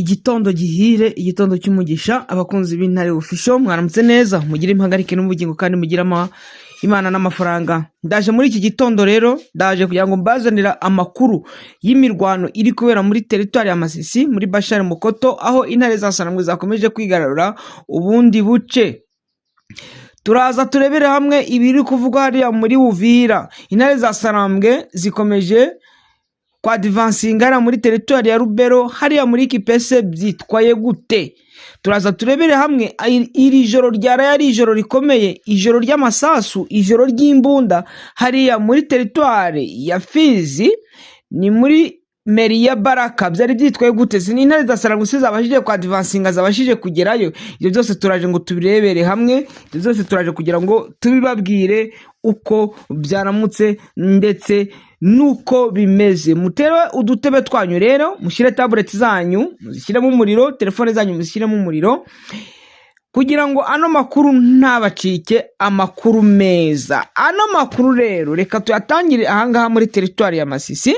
Igitondo gihire, igitondo cy'umugisha, abakunzi b'Intare Official, mwaramutse neza, mugire impagarike n'ubugingo kandi mugire Imana n'amafaranga. Ndaje muri iki gitondo rero, ndaje kugira ngo mbazanira amakuru y'imirwano iri kubera muri territoire ya Masisi, muri Bashari Mukoto, aho intare za Sarambwe zakomeje kwigarurira ubundi buce. Turaza turebere hamwe ibiri kuvugwa hariya muri Uvira. Intare za Sarambwe zikomeje kwa advancingara muri territoire ya Rubero, hariya muri Kipese byitwaye gute? Turaza turebere hamwe iri joro ryara yari ijoro rikomeye, ijoro ry'amasasu, ijoro ry'imbunda hariya muri territoire ya Fizi, ni muri meri ya Baraka. Byari byitwaye gute? Sini intare za Sarambwe zabashije kwa advancinga, zabashije kugerayo. Ibyo byose turaje ngo tubirebere hamwe, ibyo byose turaje kugira ngo tubibabwire uko byaramutse ndetse nuko bimeze. Mutere udutebe twanyu rero, mushyire tablet zanyu, muzishyiremo umuriro, telefone zanyu muzishyiremo umuriro, kugira ngo ano makuru ntabacike, amakuru meza. Ano makuru rero reka tuyatangire ahangaha muri territoire ya Masisi.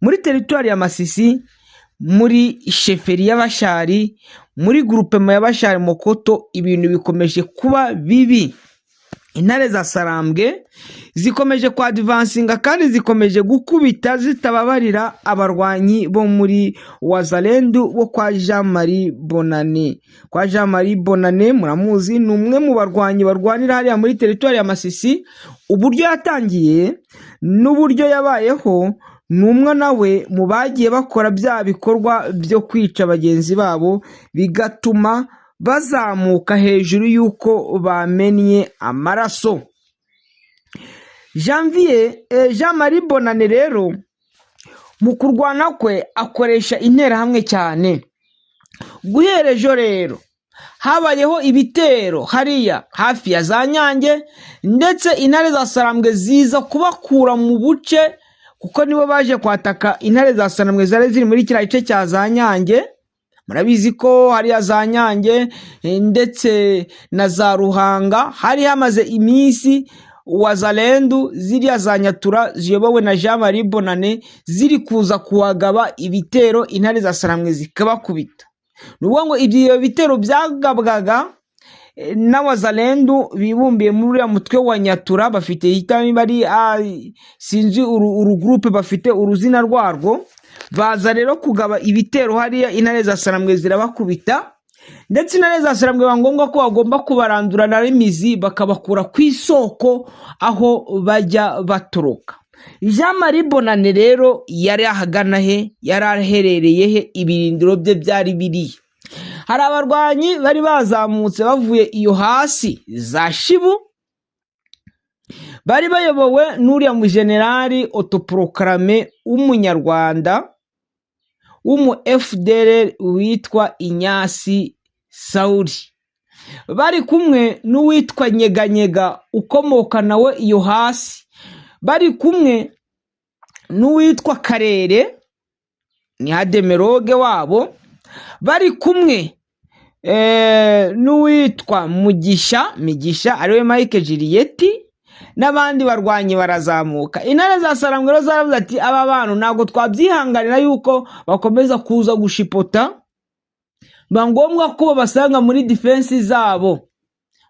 Muri territoire ya Masisi, muri sheferi y'Abashari, muri groupement y'Abashari Mukoto, ibintu bikomeje kuba bibi. Intare za Sarambwe zikomeje kwa advancinga kandi zikomeje gukubita zitababarira abarwanyi bo muri Wazalendo bo kwa Jean Marie Bonane. Kwa Jean Marie Bonane muramuzi, ni umwe mu barwanyi barwanira hariya muri territoire ya Masisi. Uburyo yatangiye n'uburyo yabayeho, numwe nawe mu bagiye bakora bya bikorwa byo kwica bagenzi babo, bigatuma bazamuka hejuru yuko bamenye amaraso. Jean Marie Bonane rero mu kurwana kwe akoresha interahamwe cyane. Guhera ejo rero habayeho ibitero hariya hafi ya za Nyange, ndetse intare za Sarambwe ziza kubakura mu buce, kuko nibo baje kwataka intare za Sarambwe zari ziri muri kiriya gice cya za Nyange. Murabizi ko hariya za Nyange ndetse na za Ruhanga hari hamaze iminsi Wazalendo ziriya za Nyatura ziyobowe na Jean Marie Bonane ziri kuza kuwagaba ibitero intare za Sarambwe zikabakubita. Nuvuga ngo ibyo bitero byagabwaga na Wazalendo bibumbiye muri uriya mutwe wa Nyatura, bafite hitani bari sinzi groupe, bafite uruzina rwarwo. Baza rero kugaba ibitero hariya intare za Sarambwe zirabakubita, ndetse intare za Sarambwe bangombwa ko bagomba kubarandura na remizi bakabakura ku isoko aho bajya batoroka. Jean Marie Bonane rero yari ahagana he? Yari aherereye he? Ibirindiro bye byari biri. Hari abarwanyi bari bazamutse bavuye iyo hasi za Shibu, bari bayobowe n'uriya mu generali autoproclamé w'umunyarwanda w'umu FDLR witwa Inyasi Sauli. Bari kumwe n'uwitwa Nyeganyega ukomoka nawe iyo hasi. Bari kumwe n'uwitwa Karere ni Hademeroge wabo. Bari kumwe n'uwitwa Migisha ariwe Mike Juliet, n'abandi barwanyi barazamuka. Intare za Sarambwe zaravuze ati aba bantu ntabwo twabyihanganira yuko bakomeza kuza gushipota, bangombwa ko babasanga muri defense zabo.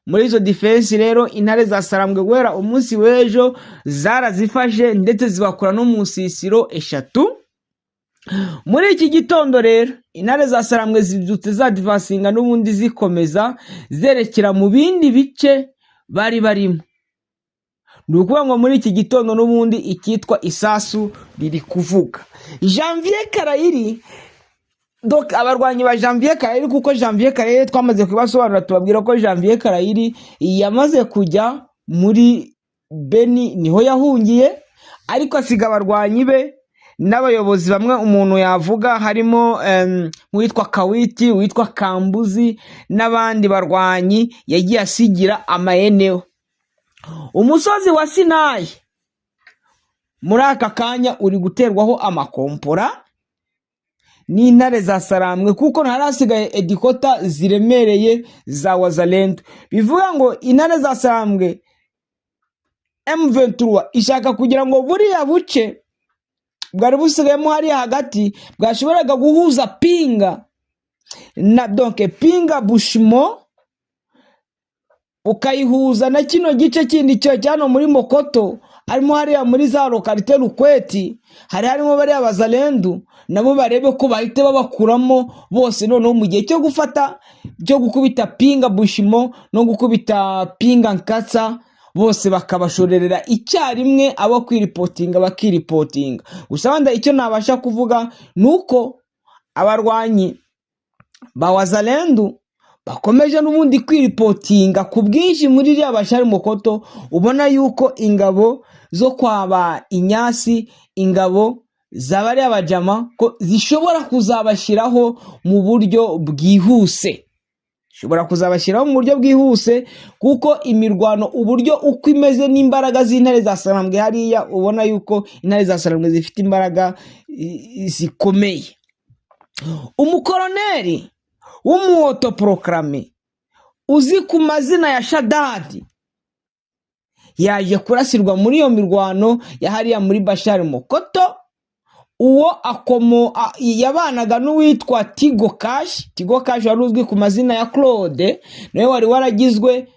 Muri izo defense rero intare za Sarambwe guhera umunsi w'ejo zarazifashe, ndetse zibakora no mu nsisiro eshatu. Muri iki gitondo rero intare za Sarambwe zibyutse za advancinga n'ubundi zikomeza zerekera mu bindi bice bari barimo. Nukuvuga ngo muri iki gitondo n'ubundi ikitwa isasu riri kuvuga. Janvier Karayiri, donc abarwanyi ba Janvier Karayiri, kuko Janvier Karayiri twamaze kubasobanura tubabwira ko Janvier Karayiri yamaze kujya muri Beni, niho yahungiye, ariko asiga abarwanyi be n'abayobozi bamwe umuntu yavuga, harimo witwa Kawiti, witwa Kambuzi n'abandi barwanyi yagiye asigira amaeneo. Umusozi wa Sinayi muri aka kanya uri guterwaho amakompora n'intare za Sarambwe, kuko ntarasigaye edikota ziremereye za Wazalendo. Bivuga ngo intare za Sarambwe M23 ishaka kugira ngo buriya buce bwari busigayemo hariya hagati bwashoboraga guhuza Pinga na Pinga Bushimo ukayihuza na kino gice kindi cyo cyano muri Mokoto, harimo hariya muri za lokalite Rukweti, harimo bariya Bazalendu nabo barebe ko bahite babakuramo bose, noneho mu gihe cyo gufata cyo gukubita Pinga Bushimo no gukubita Pinga Nkatsa bose bakabashorerera icyarimwe, abo kwiripotinga bakiripotinga. Gusa wanda icyo nabasha kuvuga nuko abarwanyi ba Wazalendu bakomeje n'ubundi kwiripotinga ku bwinshi muri rya Bashari Mokoto. Ubona yuko ingabo zo kwaba Inyasi, ingabo zabari abajama ko zishobora kuzabashiraho mu buryo bwihuse, kuko imirwano uburyo uko imeze n'imbaraga z'intare za Sarambwe hariya, ubona yuko intare za Sarambwe zifite imbaraga zikomeye. Umukoloneli w'umuautoproclame uzi ku mazina ya Shadadi yaje kurasirwa muri iyo mirwano ya hariya muri Bashari Mokoto. Uwo yabanaga n'uwitwa Tigo Cash wari uzwi ku mazina ya Claude, nawe wari waragizwe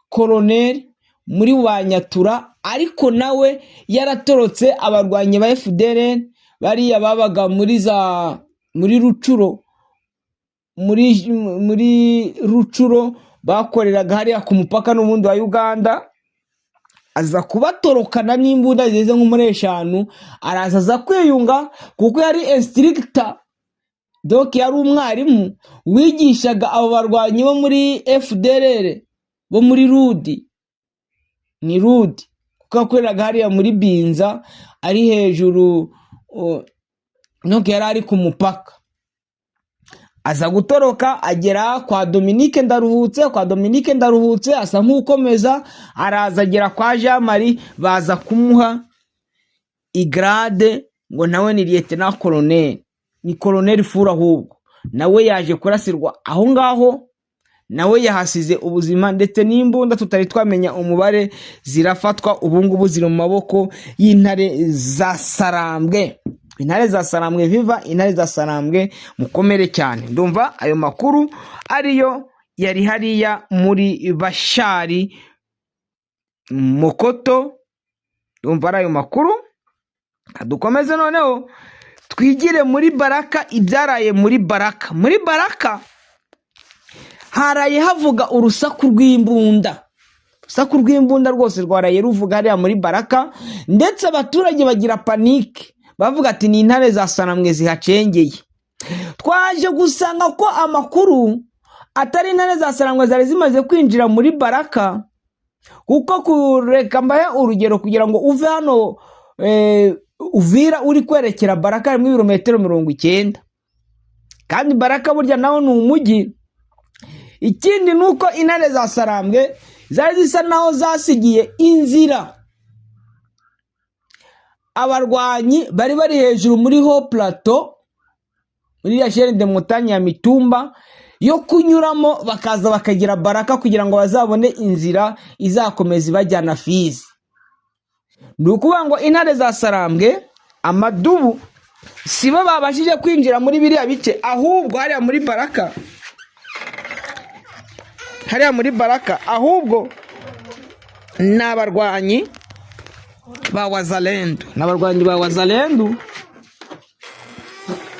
koloneli muri Banyatura, ariko nawe yaratorotse abarwanyi ba FDLR bariya babaga muri Rucuro bakoreraga hariya ku mupaka n'ubundi wa Uganda. Aza kubatorokana n'imbunda zeze nk'umure 5, araza aza kwiyunga kuko yari instructor, yari umwarimu wigishaga abo barwanyi bo muri FDLR bo muri Rudi kuko akoreraga hariya muri Binza ari hejuru, yari ari ku mupaka. Aza gutoroka agera kwa Dominique Ndaruhutse, asa nk'ukomeza, araza agera kwa Jean Marie, baza kumuha igrade ngo nawe ni lieutenant colonel, ni colonel fura. Ahubwo nawe yaje kurasirwa aho ngaho, nawe yahasize ubuzima, ndetse n'imbunda tutari twamenya umubare zirafatwa. Ubu ngubu ziri mu maboko y'intare za Sarambwe. Intare za Sarambwe viva, intare za Sarambwe mukomere cyane. Ndumva ayo makuru ariyo yari hariya muri Bashari Mokoto. Ndumva ari ayo makuru. Kadukomeze noneho twigire muri Baraka, ibyaraye muri Baraka. Muri Baraka haraye havuga urusaku rw'imbunda. Urusaku rw'imbunda rwose rwaraye ruvuga hariya muri Baraka, ndetse abaturage bagira panike bavuga ati ni intare za Sarambwe zihacengeye. Twaje gusanga ko amakuru atari intare za Sarambwe zari zimaze kwinjira muri Baraka, kuko kureka mbaye urugero kugira ngo uve hano Uvira uri kwerekera Baraka harimo ibirometero 90, kandi Baraka burya naho ni umujyi. Ikindi nuko intare za Sarambwe zari zisa naho zasigiye inzira abarwanyi bari hejuru muri ho plateau, muri ya chaîne de montagne ya Mitumba, yo kunyuramo bakaza bakagira Baraka kugira ngo bazabone inzira izakomeza ibajyana Fizi. Nukuvuga ngo intare za Sarambwe amadubu sibo babashije kwinjira muri biriya bice, ahubwo hariya muri Baraka ahubwo n'abarwanyi ba Wazalendu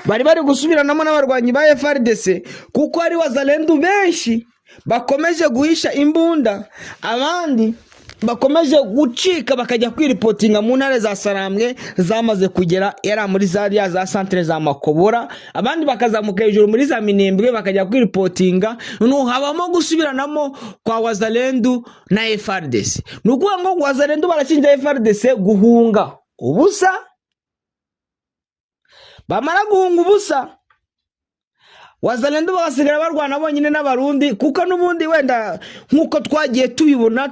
bari gusubiranamo n'abarwanyi ba FARDC, kuko hari Wazalendu benshi bakomeje guhisha imbunda, abandi bakomeje gucika bakajya kwiripotinga mu ntare za Sarambwe zamaze kugera era muri zariya za centre za Makobora, abandi bakazamuka hejuru muri za Minembwe bakajya kwiripotinga. No habamo gusubiranamo kwa Wazalendu na FARDC. Nukuvuga ngo Wazalendu barashinja FARDC guhunga ubusa, bamara guhunga ubusa Wazalendu bagasigara barwana bonyine n'abarundi, kuko nubundi wenda nkuko twagiye tubibona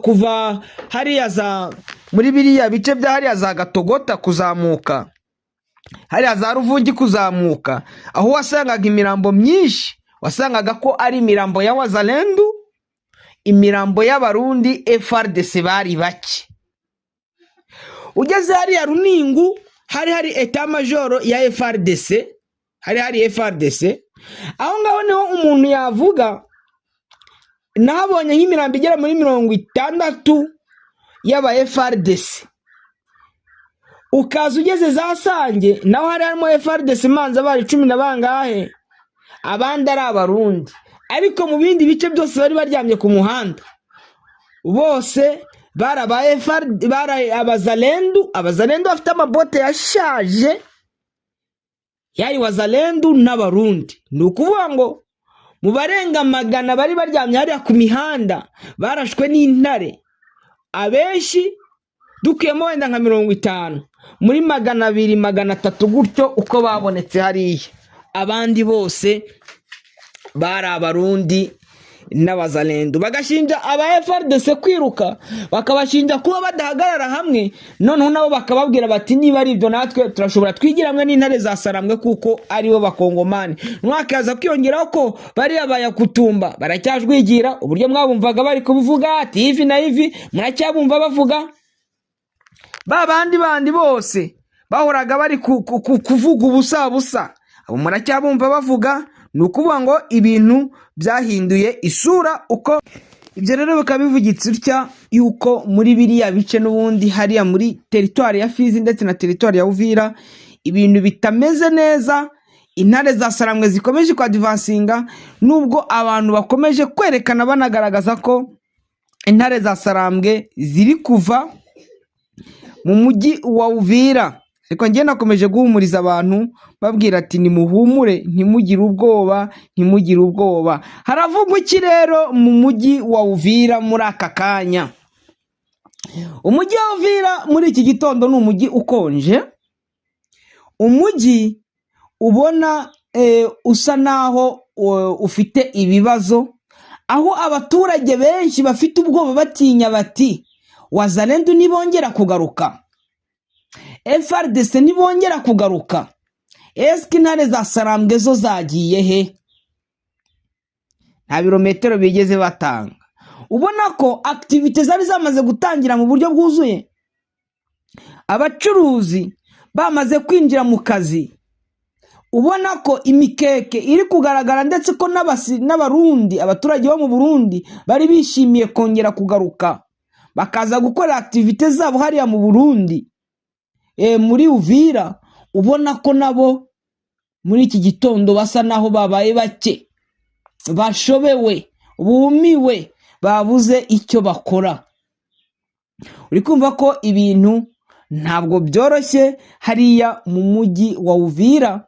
kuva hariya za muri biriya bice bya hariya za Gatogota kuzamuka, hariya za Ruvugi kuzamuka, aho wasangaga imirambo myinshi, wasangaga ko ari imirambo ya Wazalendu, imirambo y'abarundi FARDC bari bake. Ugeze hariya Runingu hari etat major ya FRDC, hari FRDC. Aho ngaho niho umuntu yavuga nabonye nk'imirambo igera muri 60 y'aba FRDC. Ukaza ugeze za Sange naho harimo FRDC manza bari 10 na bangahe, abandi ari abarundi, ariko mu bindi bice byose bari baryamye ku muhanda bose barabaye abazalendo bafite amabote yashaje yari wazalendo n'abarundi. Ni ukuvuga ngo mu barenga 100 bari baryamye hariya ku mihanda barashwe n'intare, abenshi dukuyemo wenda nka 50 muri 200 300 gutyo uko babonetse hariya, abandi bose bari abarundi n'abazalendo. Bagashinja aba FRDC kwiruka, bakabashinja kuba badahagarara hamwe, noneho nabo bakababwira bati niba ari ibyo natwe turashobora twigira hamwe n'intare za Sarambwe kuko aribo bakongomani. Mwakaza kwiyongeraho ko bari abaya kutumba baracyajwigira, uburyo mwabumvaga bari kubivuga ati ivi na ivi muracyabumva bavuga. Bandi bose bahoraga bari kuvuga ubusa abo muracyabumva bavuga. Ni ukuvuga ngo ibintu byahinduye isura uko. Ibyo rero bikaba bivugitse utya yuko muri biriya bice n'ubundi hariya muri teritwari ya Fizi ndetse na teritwari ya Uvira ibintu bitameze neza. Intare za Sarambwe zikomeje kwa advancinga, nubwo abantu bakomeje kwerekana banagaragaza ko intare za Sarambwe ziri kuva mu mujyi wa Uvira. Ariko njye nakomeje guhumuriza abantu babwira ati nimuhumure, ntimugire ubwoba. Haravugwa iki rero mu mujyi wa Uvira muri aka kanya? Umujyi wa Uvira muri iki gitondo ni umujyi ukonje, umujyi ubona usa naho ufite ibibazo, aho abaturage benshi bafite ubwoba batinya bati wazalendo nibongera kugaruka, FRDC nibongera kugaruka, eske intare za Sarambwe zo zagiye he? Nta birometero bigeze batanga. Ubona ko activite zari zamaze gutangira mu buryo bwuzuye, abacuruzi bamaze kwinjira mu kazi. Ubona ko imikeke iri kugaragara ndetse ko n'abarundi, abaturage bo mu Burundi bari bishimiye kongera kugaruka bakaza gukora activite zabo hariya mu Burundi muri Uvira. Ubona ko nabo muri iki gitondo basa naho babaye bake, bashobewe, bumiwe, babuze icyo bakora. Uri kumva ko ibintu ntabwo byoroshye hariya mu mujyi wa Uvira.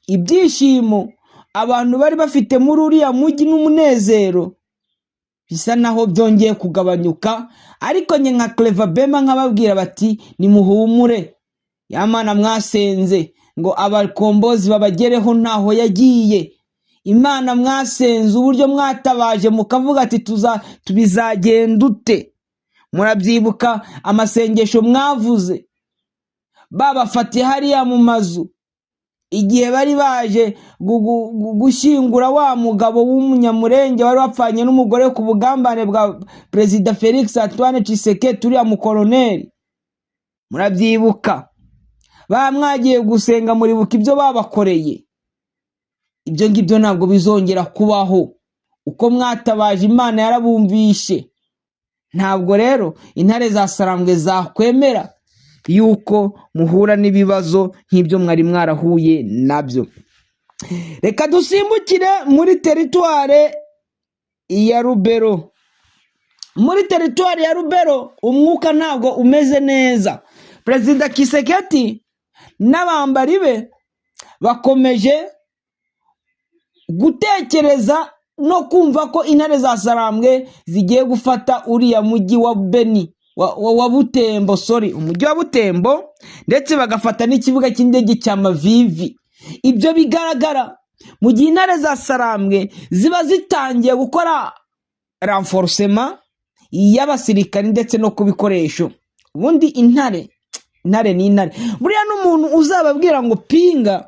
Ibyishimo abantu bari bafite muri uriya mujyi n'umunezero bisa naho byongeye kugabanyuka, ariko nye nka Clever Bema nkababwira bati nimuhumure, Yamana mwasenze ngo abakombozi babagereho ntaho yagiye. Imana mwasenze uburyo mwatabaje mukavuga ati tubizagenda ute. Murabyibuka amasengesho mwavuze babafatiye hariya mu mazu igihe bari baje gushyingura wa mugabo w'umunyamurenge wari wapfanye n'umugore ku bugambane bwa Perezida Felix Antoine Tshisekedi turiya mu koloneli. Murabyibuka bamwagiye gusenga, muribuka ibyo babakoreye. Ibyo ngibyo ntabwo bizongera kubaho, uko mwatabaje Imana yarabumvishe. Ntabwo rero intare za Sarambwe zakwemera yuko muhura n'ibibazo nk'ibyo mwari mwarahuye nabyo. Reka dusimbukire muri teritware ya Rubero. Muri teritware ya Rubero umwuka ntabwo umeze neza. Perezida Tshisekedi n'abambari be bakomeje gutekereza no kumva ko intare za Sarambwe zigiye gufata uriya mujyi wa Beni wa Butembo, umujyi wa Butembo, ndetse bagafata n'ikibuga cy'indege cya Mavivi. Ibyo bigaragara mu gihe intare za Sarambwe ziba zitangiye gukora renforcement y'abasirikari ndetse no kubikoresho. Ubundi intare ni intare. Buriya n'umuntu uzababwira ngo pinga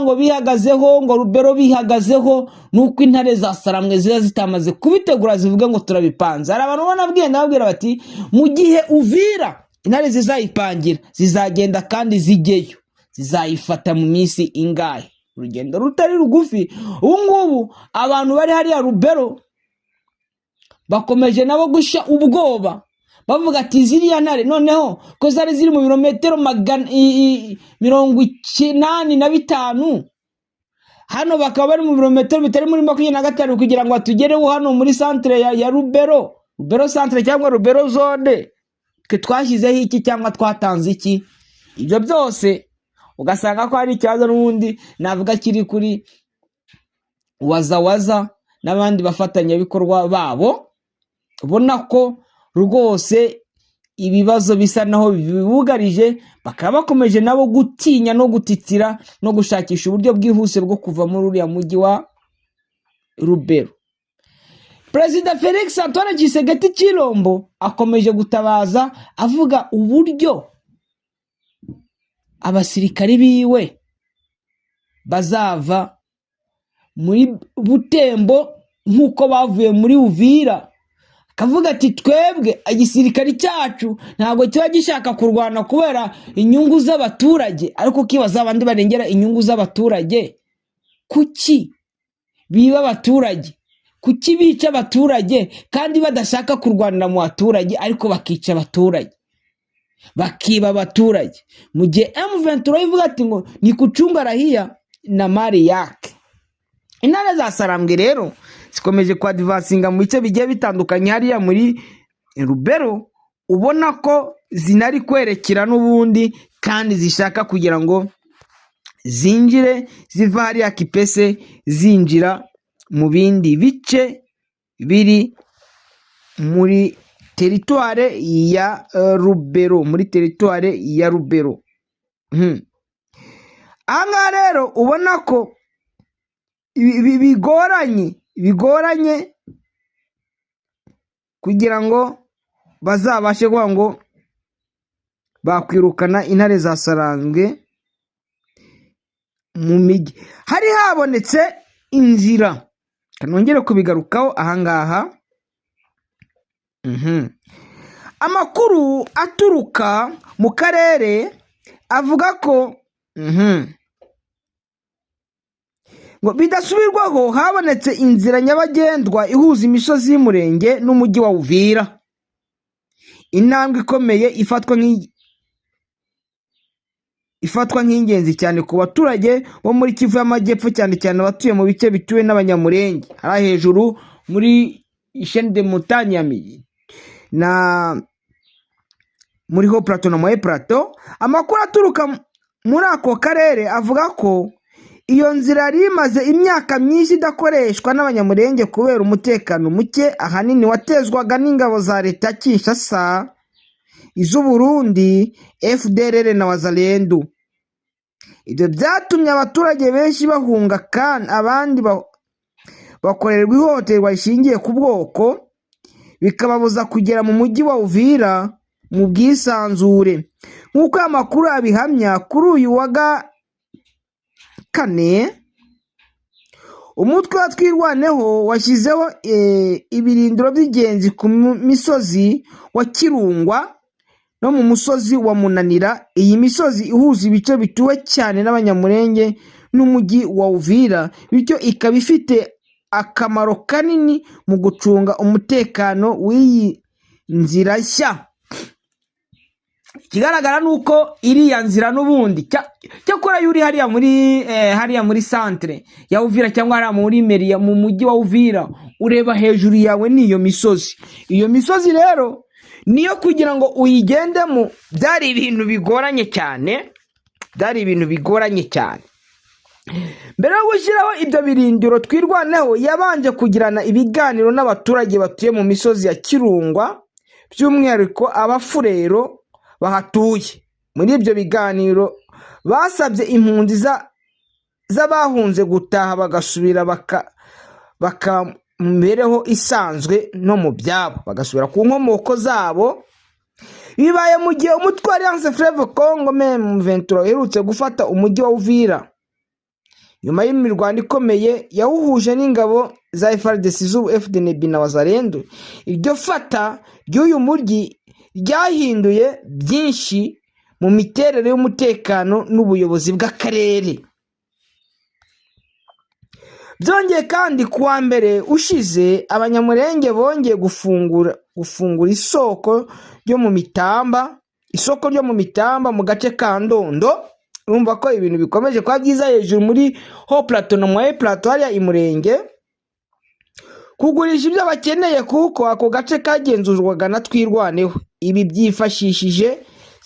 ngo bihagazeho, ngo Rubero bihagazeho, nuko intare za Sarambwe ziba zitamaze kubitegura zivuga ngo turabipanze. Hari abantu banabwiye ndababwira bati mu gihe Uvira intare zizayipangira zizagenda kandi zijyeyo, zizayifata mu minsi ingahe? Urugendo rutari rugufi. Ubu ngubu abantu bari hariya Rubero bakomeje nabo gusha ubwoba, bavuga ati ziriya ntare noneho ko zari ziri mu birometero 85, hano bakaba bari mu birometero bitari muri 25 kugira ngo atugereho hano muri centre ya Rubero centre cyangwa Rubero zone. Twe twashyizeho iki cyangwa twatanze iki? Ibyo byose ugasanga ko hari ikibazo n'ubundi navuga kiri kuri wazawaza n'abandi bafatanyabikorwa babo, ubona ko rwose ibibazo bisa naho bibugarije, bakaba bakomeje nabo gutinya no gutitira no gushakisha uburyo bwihuse bwo kuva muri uriya mujyi wa Rubero. Perezida Felix Antoine Tshisekedi Tshilombo akomeje gutabaza avuga uburyo abasirikari biwe bazava muri Butembo nk'uko bavuye muri Uvira. Akavuga ati twebwe igisirikari cyacu ntabwo kiba gishaka kurwana kubera inyungu z'abaturage, ariko kibaza abandi barengera inyungu z'abaturage. Kuki biba abaturage? Kuki bica abaturage kandi badashaka kurwanira mu baturage, ariko bakica abaturage, bakiba abaturage? Mu gihe M23 ivuga ati ngo ni kuchunga rahia na mali yake. Intare za Sarambwe rero zikomeje kwadvansinga mu bice bigiye bitandukanye hariya muri Rubero, ubona ko zinari kwerekera n'ubundi kandi zishaka kugira ngo zinjire ziva hariya Kipese zinjira mu bindi bice biri muri teritware ya Rubero, muri teritware ya Rubero. Aha rero ubona ko bigoranye kugira ngo bazabashe kuvuga ngo bakwirukana intare za Sarambwe mu migi. Hari habonetse inzira, kanongere kubigarukaho ahangaha. Amakuru aturuka mu karere avuga ko ngo bidasubirwaho habonetse inzira nyabagendwa ihuza imisozi y'umurenge n'umujyi wa Uvira. Intambwe ikomeye ifatwa nk'ingenzi cyane ku baturage bo muri Kivu y'Amajyepfo, cyane cyane abatuye mu bice bituwe n'abanyamurenge hari hejuru muri chaîne de montagne na muri ho plateau na moye plateau. Amakuru aturuka muri ako karere avuga ko iyo nzira yari imaze imyaka myinshi idakoreshwa n'abanyamurenge kubera umutekano muke ahanini watezwaga n'ingabo za leta Kinshasa, iz'u Burundi, FDLR na Wazalendo. Ibyo byatumye abaturage benshi bahunga kandi abandi bakorerwa ihohoterwa rishingiye ku bwoko, bikababuza kugera mu mujyi wa Uvira mu bwisanzure. Nk'uko amakuru abihamya, kuri uyu wa kane umutwe wa Twirwaneho washyizeho ibirindiro by'ingenzi ku misozi wa Kirungwa no mu musozi wa Munanira. Iyi misozi ihuza ibice bituwe cyane n'abanyamurenge n'umujyi wa Uvira, bityo ikaba ifite akamaro kanini mu gucunga umutekano w'iyi nzira nshya. Kigaragara nuko iriya nzira n'ubundi cyakora yuri hariya muri centre ya Uvira cyangwa hariya muri meri mu mujyi wa Uvira, ureba hejuru yawe n'iyo misozi. Iyo misozi rero niyo kugira ngo uyigendemo byari ibintu bigoranye cyane, Mbere yo gushyiraho ibyo birindiro, Twirwaneho yabanje kugirana ibiganiro n'abaturage batuye mu misozi ya Kirungwa, by'umwihariko abafurero bahatuye. Muri ibyo biganiro basabye impunzi z'abahunze gutaha bagasubira bakamubereho isanzwe no mu byabo, bagasubira ku nkomoko zabo. Bibaye mu gihe umutwe wa Alliance Fleuve Congo M23 uherutse gufata umujyi wa Uvira nyuma y'imirwano ikomeye yawuhuje n'ingabo za FARDC z'u FDNB na Wazalendo. Iryo fata ry'uyu mujyi ryahinduye byinshi mu miterere y'umutekano n'ubuyobozi bw'akarere. Byongeye kandi kuwa mbere ushize abanyamurenge bongeye gufungura isoko ryo mu Mitamba mu gace ka Ndondo. Urumva ko ibintu bikomeje kuba byiza hejuru muri Haut Plateau no Moyen Plateau hariya Imurenge, kugurisha ibyo bakeneye kuko ako gace kagenzurwaga na Twirwaneho. Ibi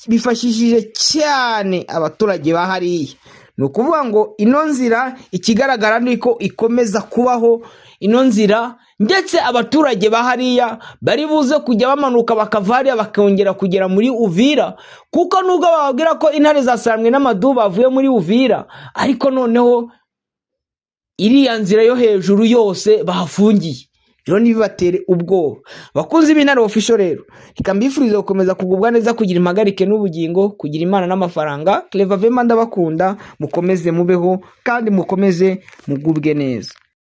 bifashishije cyane abaturage bahariye. Ni ukuvuga ngo ino nzira ikigaragara ni ko ikomeza kubaho ino nzira, ndetse abaturage bahariya bari buze kujya bamanuka bakava hariya bakongera kugera muri Uvira, kuko nubwo bababwira ko intare zasambwe n'amadu bavuye muri Uvira, ariko noneho iriya nzira yo hejuru yose bahafungiye. Rero nibibatere ubwoba. Bakunzi b'Intare Official rero, reka mbifurize gukomeza kugubwa neza, kugira impagarike n'ubugingo, kugira Imana n'amafaranga. Clever Vema ndabakunda, mukomeze mubeho kandi mukomeze mugubwe neza.